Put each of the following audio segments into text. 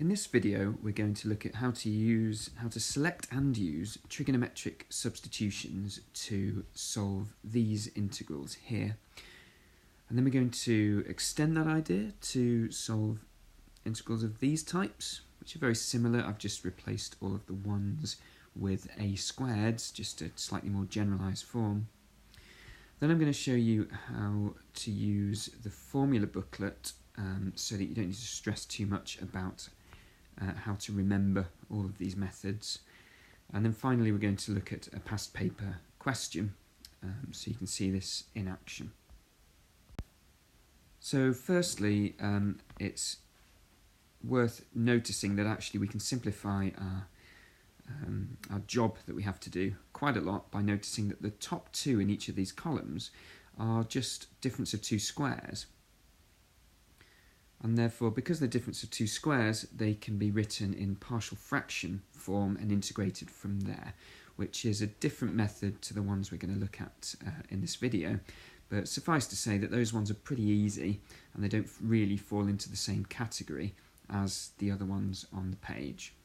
In this video, we're going to look at how to select and use trigonometric substitutions to solve these integrals here. And then we're going to extend that idea to solve integrals of these types, which are very similar. I've just replaced all of the ones with a squareds, just a slightly more generalised form. Then I'm going to show you how to use the formula booklet so that you don't need to stress too much about how to remember all of these methods. And then finally we're going to look at a past paper question so you can see this in action. So firstly, it's worth noticing that actually we can simplify our job that we have to do quite a lot by noticing that the top two in each of these columns are just difference of two squares. And therefore, because they're difference of two squares, they can be written in partial fraction form and integrated from there, which is a different method to the ones we're going to look at in this video. But suffice to say that those ones are pretty easy and they don't really fall into the same category as the other ones on the page.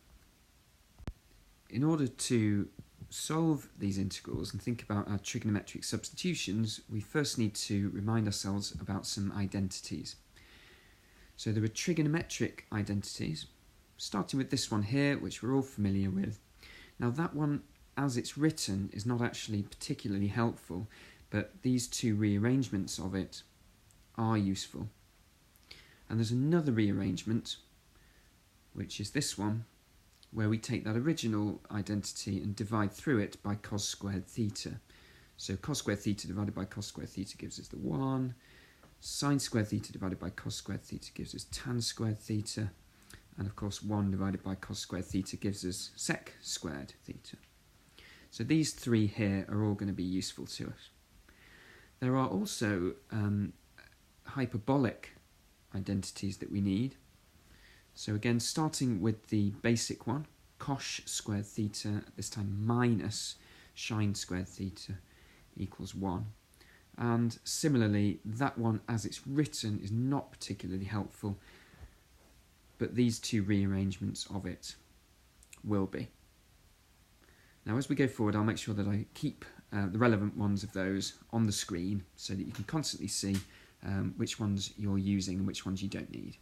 In order to solve these integrals and think about our trigonometric substitutions, we first need to remind ourselves about some identities. So there are trigonometric identities, starting with this one here, which we're all familiar with. Now that one, as it's written, is not actually particularly helpful, but these two rearrangements of it are useful. And there's another rearrangement, which is this one, where we take that original identity and divide through it by cos squared theta. So cos squared theta divided by cos squared theta gives us the 1. Sine squared theta divided by cos squared theta gives us tan squared theta, and of course 1 divided by cos squared theta gives us sec squared theta. So these three here are all going to be useful to us. There are also hyperbolic identities that we need. So again, starting with the basic one, cos squared theta, this time minus sine squared theta equals 1. And similarly, that one as it's written is not particularly helpful, but these two rearrangements of it will be. Now as we go forward, I'll make sure that I keep the relevant ones of those on the screen so that you can constantly see which ones you're using and which ones you don't need.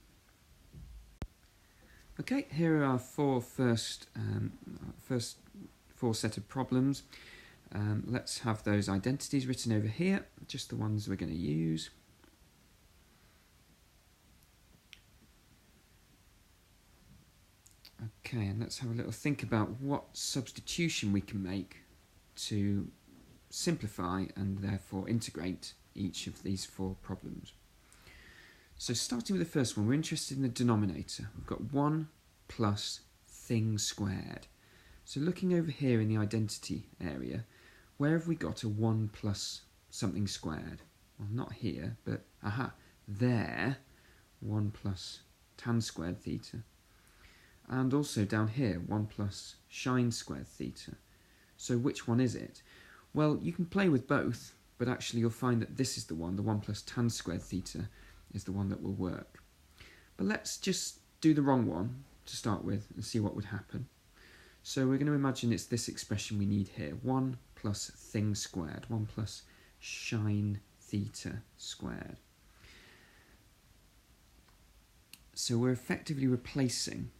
Okay, here are our first four set of problems. Let's have those identities written over here, just the ones we're going to use. Okay, and let's have a little think about what substitution we can make to simplify and therefore integrate each of these four problems. So starting with the first one, we're interested in the denominator. We've got 1 plus thing squared. So looking over here in the identity area, where have we got a 1 plus something squared? Well, not here, but there, 1 plus tan squared theta. And also down here, 1 plus sine squared theta. So which one is it? Well, you can play with both, but actually you'll find that this is the 1 plus tan squared theta is the one that will work. But let's just do the wrong one to start with and see what would happen. So we're going to imagine it's this expression we need here, 1 plus thing squared, 1 plus sine theta squared. So we're effectively replacing,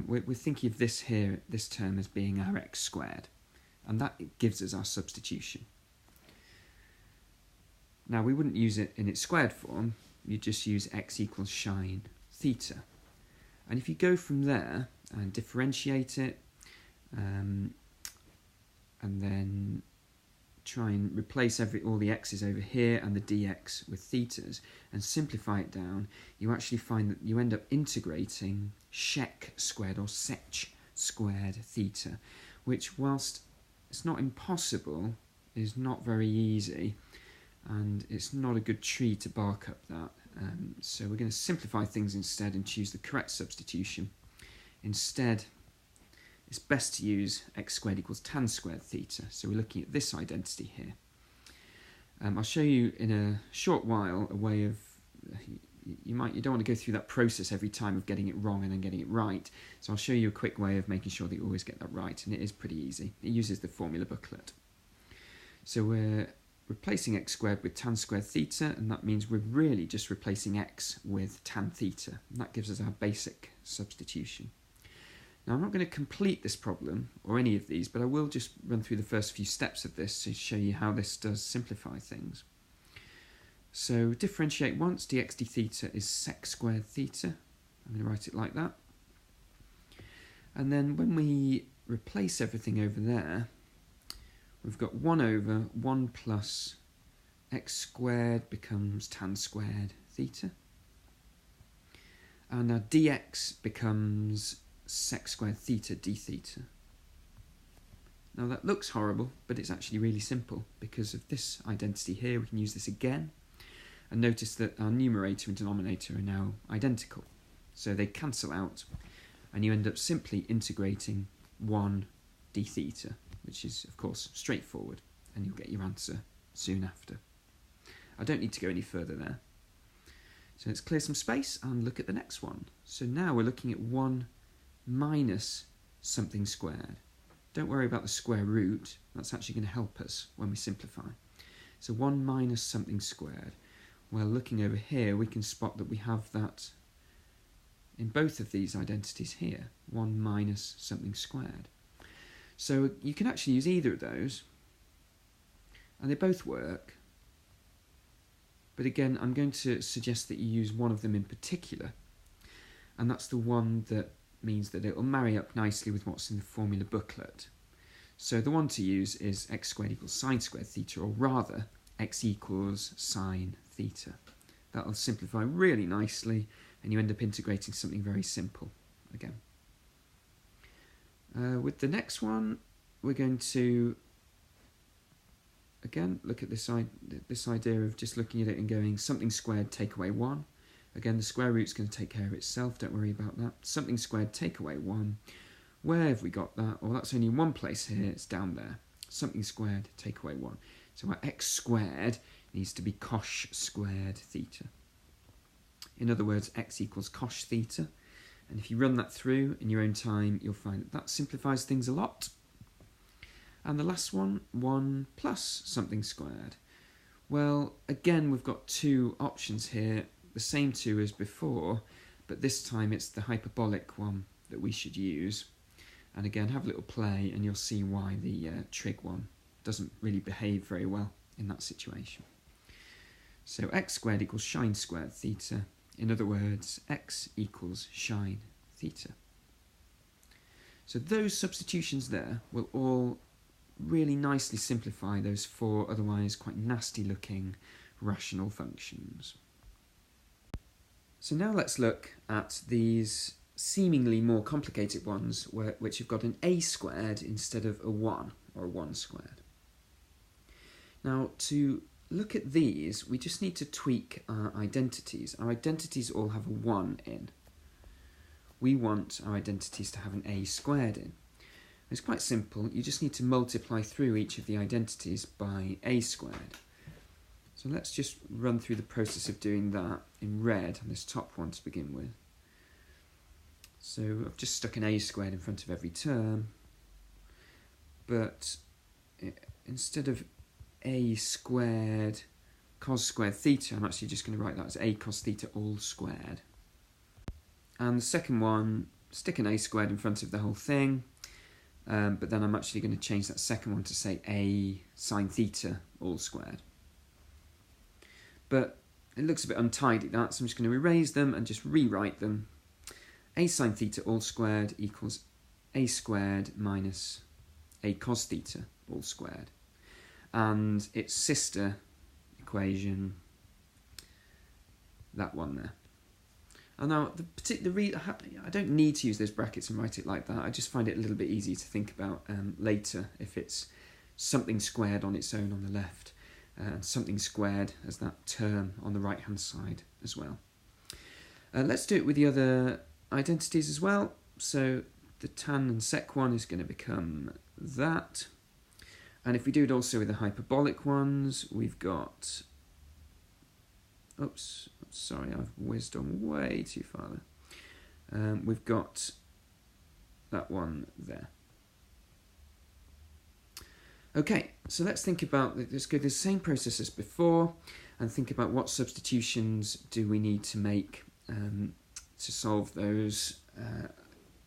we're thinking of this here, this term as being our x squared, and that gives us our substitution. Now we wouldn't use it in its squared form, you just use x equals sine theta. And if you go from there and differentiate it, and then try and replace all the x's over here and the dx with thetas and simplify it down, you actually find that you end up integrating sec squared or sec squared theta, which whilst it's not impossible, is not very easy, and it's not a good tree to bark up that. So we're going to simplify things instead and choose the correct substitution. Instead, it's best to use x squared equals tan squared theta. So we're looking at this identity here. I'll show you in a short while a way of you don't want to go through that process every time of getting it wrong and then getting it right. So I'll show you a quick way of making sure that you always get that right, and it is pretty easy. It uses the formula booklet. So we're replacing x squared with tan squared theta, and that means we're really just replacing x with tan theta, and that gives us our basic substitution. Now I'm not going to complete this problem, or any of these, but I will just run through the first few steps of this to show you how this does simplify things. So differentiate once, dx d theta is sec squared theta. I'm going to write it like that. And then when we replace everything over there, we've got 1 over 1 plus x squared becomes tan squared theta. And our dx becomes sec squared theta d theta. Now that looks horrible, but it's actually really simple. Because of this identity here, we can use this again. And notice that our numerator and denominator are now identical. So they cancel out, and you end up simply integrating 1 d theta, which is, of course, straightforward, and you'll get your answer soon after. I don't need to go any further there. So let's clear some space and look at the next one. So now we're looking at 1 minus something squared. Don't worry about the square root, that's actually going to help us when we simplify. So 1 minus something squared. Well, looking over here, we can spot that we have that in both of these identities here, 1 minus something squared. So you can actually use either of those, and they both work. But again, I'm going to suggest that you use one of them in particular, and that's the one that means that it will marry up nicely with what's in the formula booklet. So the one to use is x squared equals sine squared theta, or rather, x equals sine theta. That'll simplify really nicely, and you end up integrating something very simple again. With the next one, we're going to again look at this idea of just looking at it and going something squared take away 1. Again, the square root's going to take care of itself, don't worry about that. Something squared take away 1. Where have we got that? Well, that's only in one place here, it's down there. Something squared take away 1. So our x squared needs to be cosh squared theta. In other words, x equals cosh theta. And if you run that through in your own time, you'll find that that simplifies things a lot. And the last one, 1 plus something squared. Well, again, we've got two options here, the same two as before, but this time it's the hyperbolic one that we should use. And again, have a little play and you'll see why the trig one doesn't really behave very well in that situation. So x squared equals sine squared theta. In other words, x equals sine theta. So those substitutions there will all really nicely simplify those 4 otherwise quite nasty looking rational functions. So now let's look at these seemingly more complicated ones which have got an a squared instead of a 1 or a 1 squared. Now to look at these, we just need to tweak our identities. Our identities all have a 1 in. We want our identities to have an a squared in. It's quite simple, you just need to multiply through each of the identities by a squared. So let's just run through the process of doing that in red on this top one to begin with. So I've just stuck an a squared in front of every term, but instead of a squared cos squared theta, I'm actually just going to write that as a cos theta all squared. And the second one, stick an a squared in front of the whole thing, but then I'm actually going to change that second one to say a sine theta all squared. But it looks a bit untidy, that, so I'm just going to erase them and just rewrite them. A sine theta all squared equals a squared minus a cos theta all squared. And its sister equation, that one there. And now, I don't need to use those brackets and write it like that. I just find it a little bit easier to think about later if it's something squared on its own on the left and something squared as that term on the right-hand side as well. Let's do it with the other identities as well. So the tan and sec one is going to become that. And if we do it also with the hyperbolic ones, we've got... Oops, sorry, I've whizzed on way too far there. We've got that one there. Okay, so let's think about, let's go through the same process as before and think about what substitutions do we need to make to solve those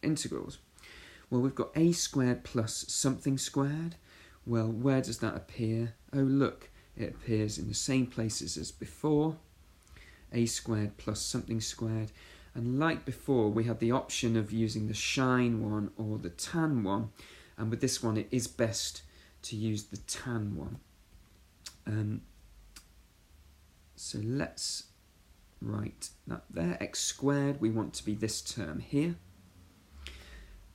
integrals. Well, we've got a squared plus something squared. Well, where does that appear? Oh, look, it appears in the same places as before. A squared plus something squared. And like before, we had the option of using the sine one or the tan one. And with this one, it is best to use the tan one. So let's write that there. X squared, we want to be this term here.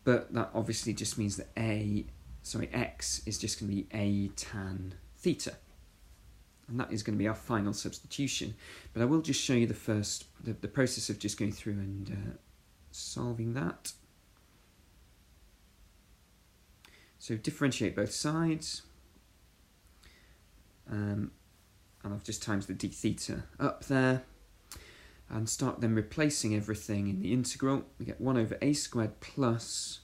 But that obviously just means that x is just going to be a tan theta. And that is going to be our final substitution. But I will just show you the process of just going through and solving that. So differentiate both sides. And I've just times the d theta up there. And start then replacing everything in the integral. We get 1 over a squared plus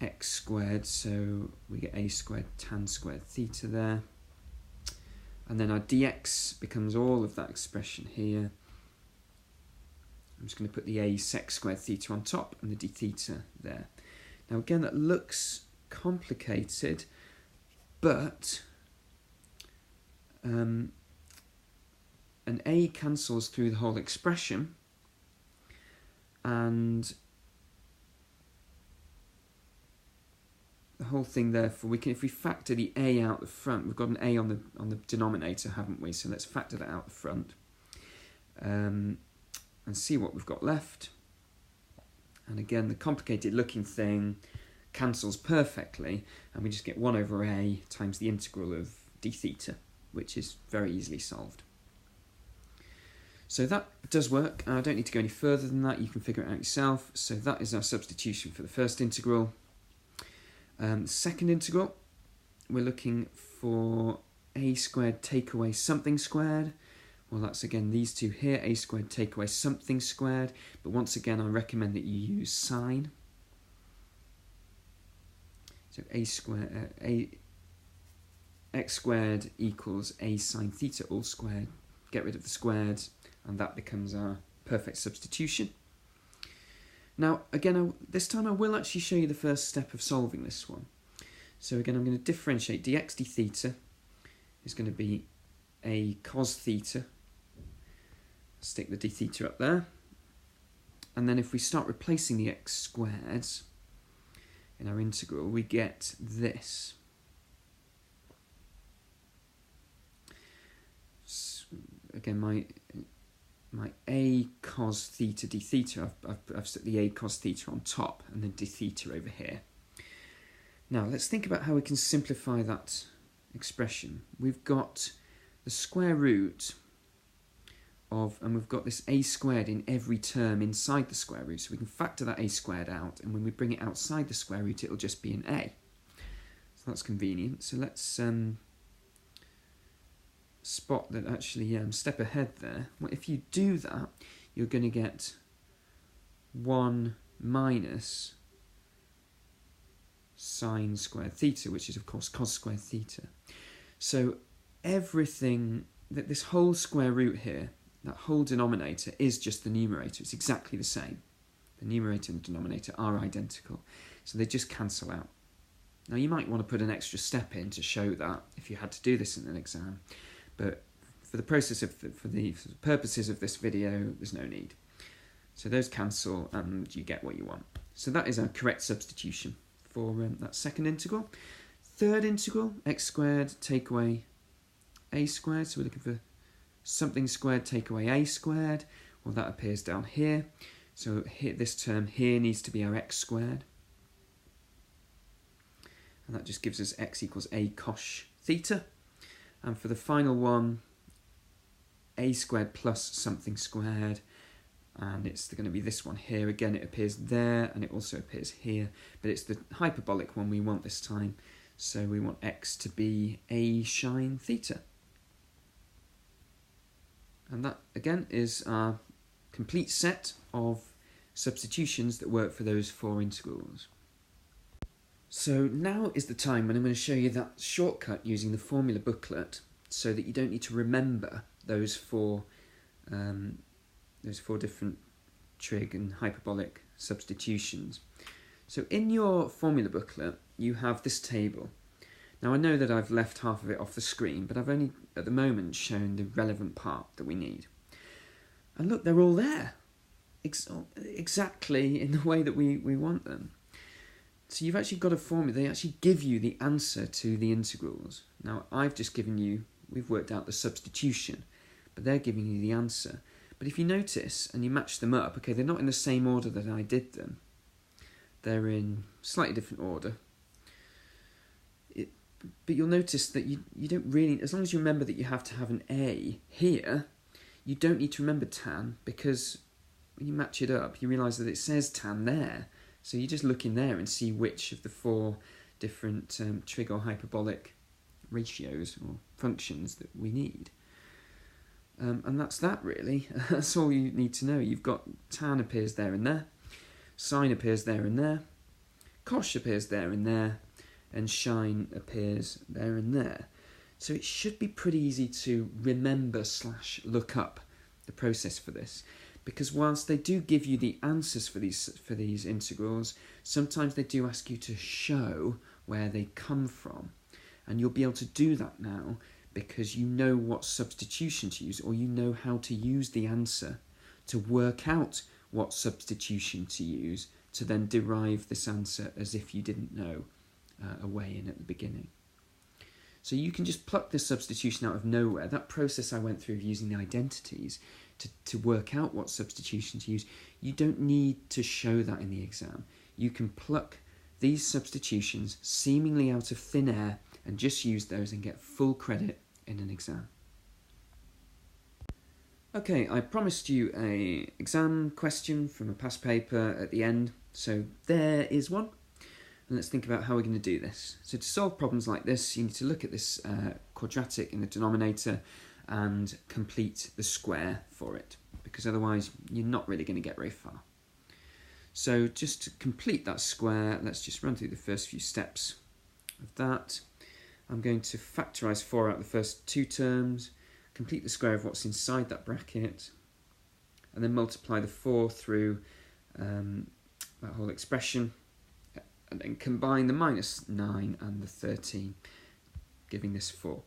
x squared. So we get a squared tan squared theta there. And then our dx becomes all of that expression here. I'm just going to put the a sec squared theta on top and the d theta there. Now again, that looks complicated, but an a cancels through the whole expression, and the whole thing therefore we can, if we factor the a out the front, we've got an a on the denominator, haven't we? So let's factor that out the front and see what we've got left. And again, the complicated looking thing cancels perfectly, and we just get 1 over a times the integral of d theta, which is very easily solved. So that does work. I don't need to go any further than that. You can figure it out yourself. So that is our substitution for the first integral. Second integral, we're looking for a squared take away something squared. Well, that's again these two here, a squared take away something squared. But once again, I recommend that you use sine. So x squared equals a sine theta all squared. Get rid of the squares, and that becomes our perfect substitution. Now, again, this time I will actually show you the first step of solving this one. So again, I'm going to differentiate dx d theta is going to be a cos theta. Stick the d theta up there. And then if we start replacing the x squareds in our integral, we get this. Again, my a cos theta d theta, I've set the a cos theta on top and then d theta over here. Now let's think about how we can simplify that expression. We've got the square root of, and we've got this a squared in every term inside the square root, so we can factor that a squared out, and when we bring it outside the square root it'll just be an a. So that's convenient. So let's spot that actually, step ahead there. Well, if you do that, you're going to get 1 minus sine squared theta, which is of course cos squared theta. So everything, that this whole square root here, that whole denominator is just the numerator. It's exactly the same. The numerator and the denominator are identical, so they just cancel out. Now you might want to put an extra step in to show that if you had to do this in an exam, but for the process of for the purposes of this video, there's no need. So those cancel and you get what you want. So that is our correct substitution for that second integral. Third integral, x squared take away a squared. So we're looking for something squared take away a squared. Well, that appears down here. So here, this term here needs to be our x squared. And that just gives us x equals a cos theta. And for the final one, a squared plus something squared, and it's going to be this one here. Again, it appears there, and it also appears here, but it's the hyperbolic one we want this time, so we want x to be a sine theta. And that, again, is our complete set of substitutions that work for those 4 integrals. So now is the time when I'm going to show you that shortcut using the formula booklet so that you don't need to remember those four different trig and hyperbolic substitutions. So in your formula booklet you have this table. Now I know that I've left half of it off the screen, but I've only at the moment shown the relevant part that we need. And look, they're all there, exactly in the way that we want them. So you've actually got a formula, they actually give you the answer to the integrals. Now I've just given you, we've worked out the substitution, but they're giving you the answer. But if you notice and you match them up, okay, they're not in the same order that I did them. They're in slightly different order. But you'll notice that you don't really, as long as you remember that you have to have an A here, you don't need to remember tan, because when you match it up, you realise that it says tan there. So you just look in there and see which of the 4 different trig or hyperbolic ratios or functions that we need. And that's that really. That's all you need to know. You've got tan appears there and there, sine appears there and there, cosh appears there and there, and shine appears there and there. So it should be pretty easy to remember / look up the process for this, because whilst they do give you the answers for these integrals, sometimes they do ask you to show where they come from, and you'll be able to do that now because you know what substitution to use, or you know how to use the answer to work out what substitution to use to then derive this answer as if you didn't know a way in at the beginning. So you can just pluck this substitution out of nowhere. That process I went through of using the identities to work out what substitution to use, you don't need to show that in the exam. You can pluck these substitutions seemingly out of thin air and just use those and get full credit in an exam. Okay, I promised you an exam question from a past paper at the end, so there is one. And let's think about how we're going to do this. So to solve problems like this, you need to look at this quadratic in the denominator and complete the square for it, because otherwise you're not really going to get very far. So just to complete that square, let's just run through the first few steps of that. I'm going to factorise 4 out of the first 2 terms, complete the square of what's inside that bracket, and then multiply the 4 through that whole expression, and then combine the -9 and the 13, giving this 4.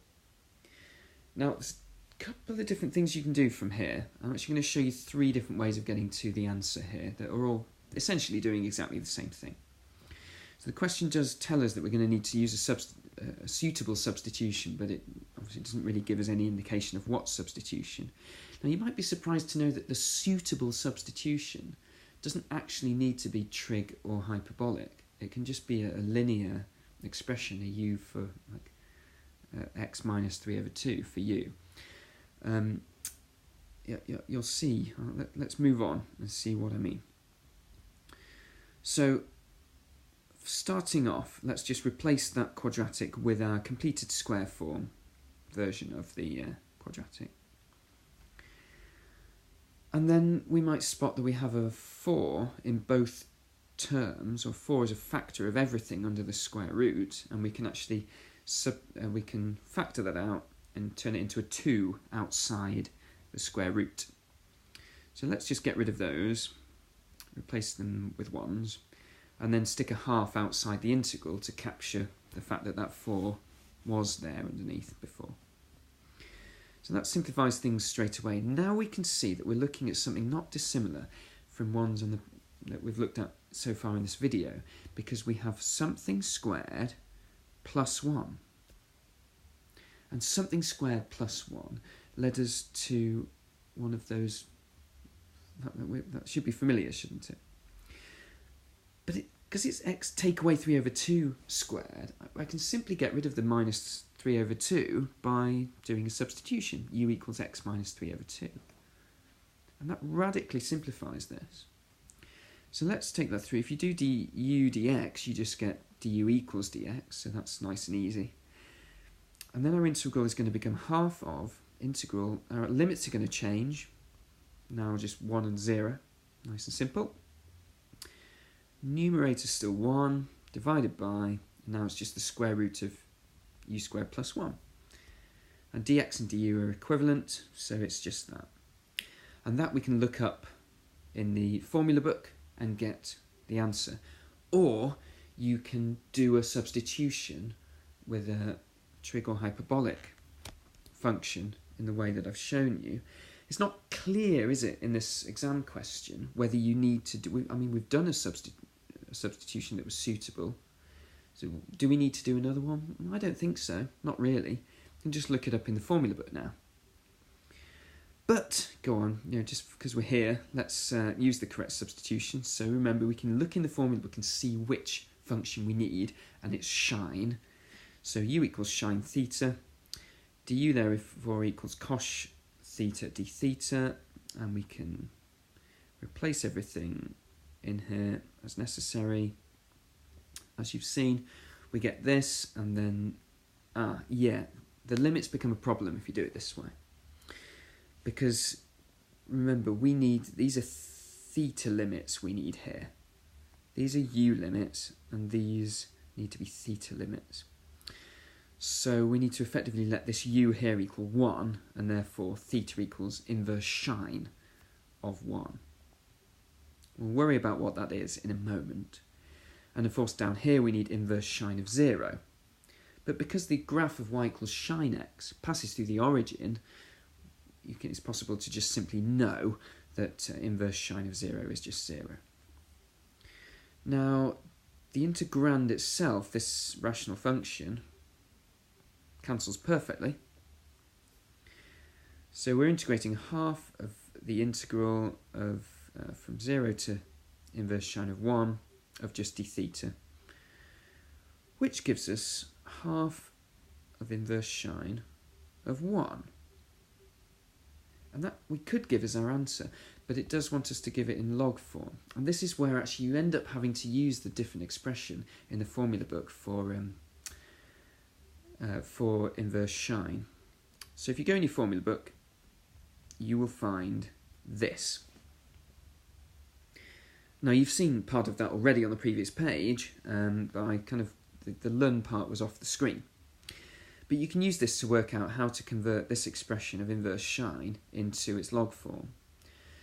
Now, there's a couple of different things you can do from here. I'm actually going to show you 3 different ways of getting to the answer here that are all essentially doing exactly the same thing. So the question does tell us that we're going to need to use a suitable substitution, but it obviously doesn't really give us any indication of what substitution. Now, you might be surprised to know that the suitable substitution doesn't actually need to be trig or hyperbolic. It can just be a linear expression, a u for like x minus 3/2 for u. You'll see. Let's move on and see what I mean. So, starting off, let's just replace that quadratic with our completed square form version of the quadratic. And then we might spot that we have a 4 in both terms, or 4 is a factor of everything under the square root, and we can actually we can factor that out and turn it into a 2 outside the square root. So let's just get rid of those, replace them with 1s, and then stick a half outside the integral to capture the fact that that 4 was there underneath before. So that simplifies things straight away. Now we can see that we're looking at something not dissimilar from ones that we've looked at so far in this video, because we have something squared plus 1. And something squared plus 1 led us to one of those, that should be familiar, shouldn't it? But because it's x take away 3/2 squared, I can simply get rid of the minus 3/2 by doing a substitution. U equals x minus 3/2. And that radically simplifies this. So let's take that through. If you do du dx, you just get du equals dx, so that's nice and easy. And then our integral is going to become half of integral, our limits are going to change. Now just 1 and 0, nice and simple. Numerator still 1, divided by, and now it's just the square root of u squared plus 1. And dx and du are equivalent, so it's just that. And that we can look up in the formula book and get the answer. Or you can do a substitution with a trig or hyperbolic function in the way that I've shown you. It's not clear, is it, in this exam question, whether you need to do... I mean, we've done a substitution that was suitable. So do we need to do another one? I don't think so. Not really. You can just look it up in the formula book now. But, go on, just because we're here, let's use the correct substitution. So remember, we can look in the formula book and see which function we need, and it's sine. So u equals sine theta. Du therefore equals cos theta d theta, and we can replace everything in here as necessary. As you've seen, we get this, and then, the limits become a problem if you do it this way. Because, remember, these are theta limits we need here. These are u limits, and these need to be theta limits. So we need to effectively let this u here equal 1, and therefore theta equals inverse sine of 1. We'll worry about what that is in a moment. And of course down here we need inverse sine of 0. But because the graph of y equals sine x passes through the origin, it's possible to just simply know that inverse sine of 0 is just 0. Now, the integrand itself, this rational function, cancels perfectly. So we're integrating half of the integral of from 0 to inverse sine of 1 of just d theta, which gives us half of inverse sine of 1. And that we could give as our answer, but it does want us to give it in log form. And this is where actually you end up having to use the different expression in the formula book for inverse sine. So if you go in your formula book, you will find this. Now you've seen part of that already on the previous page, but the learn part was off the screen. But you can use this to work out how to convert this expression of inverse sine into its log form.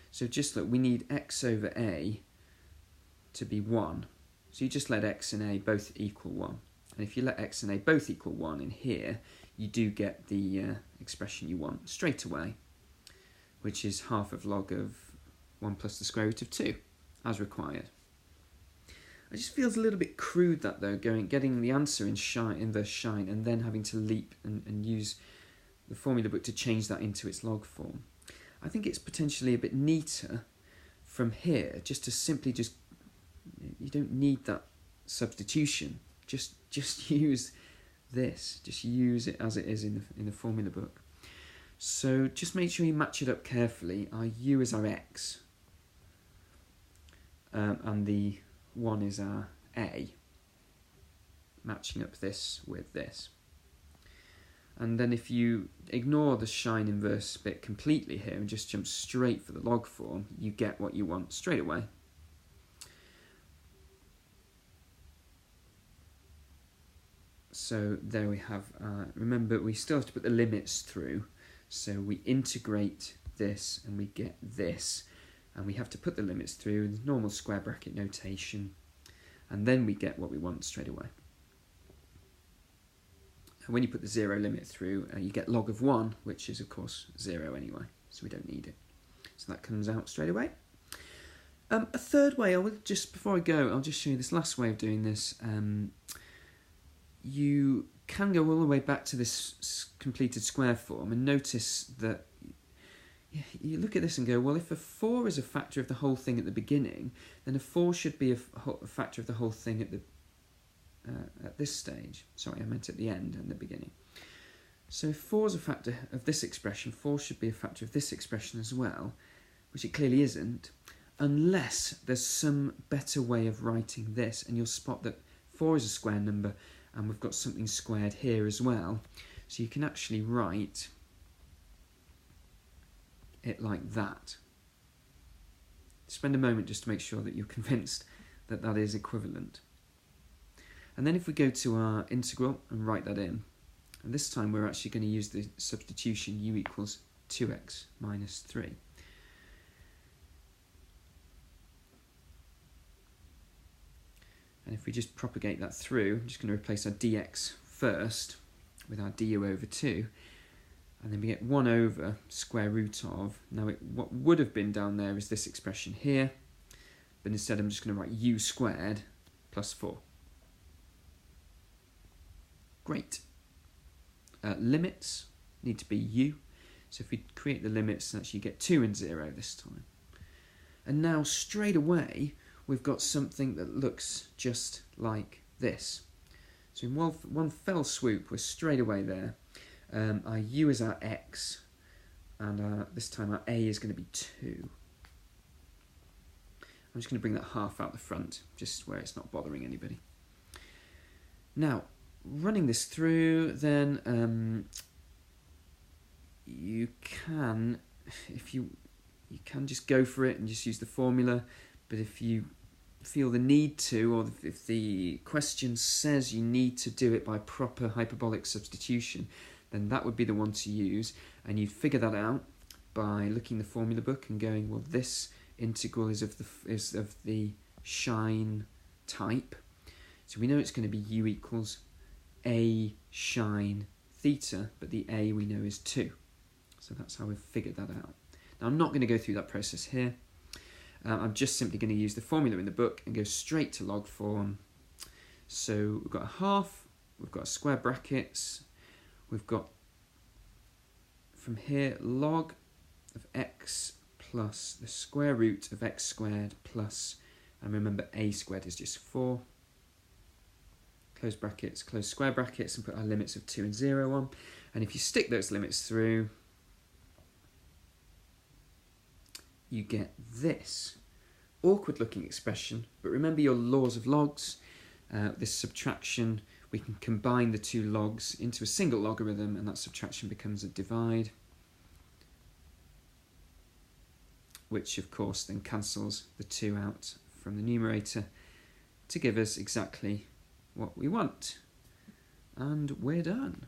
So just look, we need x over a to be 1. So you just let x and a both equal 1. And if you let x and a both equal 1 in here, you do get the expression you want straight away, which is half of log of 1 plus the square root of 2, as required. It just feels a little bit crude, that though, getting the answer in inverse sine and then having to leap and use the formula book to change that into its log form. I think it's potentially a bit neater from here, just to simply you don't need that substitution. Just use this. Just use it as it is in the formula book. So just make sure you match it up carefully. Our u is our x, and the 1 is our a, matching up this with this. And then if you ignore the sine inverse bit completely here and just jump straight for the log form, you get what you want straight away. So there we have, remember we still have to put the limits through, so we integrate this and we get this. And we have to put the limits through in normal square bracket notation, and then we get what we want straight away. And when you put the 0 limit through, you get log of 1, which is of course 0 anyway, so we don't need it. So that comes out straight away. A third way, before I go, I'll just show you this last way of doing this. You can go all the way back to this completed square form and notice that you look at this and go, well, if a 4 is a factor of the whole thing at the beginning, then a 4 should be a factor of the whole thing at this stage. Sorry, I meant at the end and the beginning. So if 4 is a factor of this expression, 4 should be a factor of this expression as well, which it clearly isn't, unless there's some better way of writing this, and you'll spot that 4 is a square number, and we've got something squared here as well. So you can actually write it like that. Spend a moment just to make sure that you're convinced that that is equivalent. And then if we go to our integral and write that in, and this time we're actually going to use the substitution u equals 2x minus 3. And if we just propagate that through, I'm just going to replace our dx first with our du over 2. And then we get 1 over square root of, now what would have been down there is this expression here, but instead I'm just going to write u squared plus 4. Great. Limits need to be u, so if we create the limits, actually you get 2 and 0 this time. And now straight away we've got something that looks just like this. So in one fell swoop we're straight away there. Our u is our x, and this time our a is going to be 2. I'm just going to bring that half out the front, just where it's not bothering anybody. Now, running this through, then you can, you can just go for it and just use the formula, but if you feel the need to, or if the question says you need to do it by proper hyperbolic substitution, then that would be the one to use, and you'd figure that out by looking the formula book and going, well, this integral is of the Shine type, so we know it's going to be u equals a Shine theta, but the a we know is 2, so that's how we've figured that out. Now I'm not going to go through that process here. I'm just simply going to use the formula in the book and go straight to log form. So we've got a half, we've got square brackets, we've got from here log of x plus the square root of x squared plus, and remember a squared is just 4, close brackets, close square brackets, and put our limits of 2 and 0 on. And if you stick those limits through, you get this awkward looking expression, but remember your laws of logs. This subtraction, we can combine the two logs into a single logarithm, and that subtraction becomes a divide, which of course then cancels the 2 out from the numerator to give us exactly what we want. And we're done.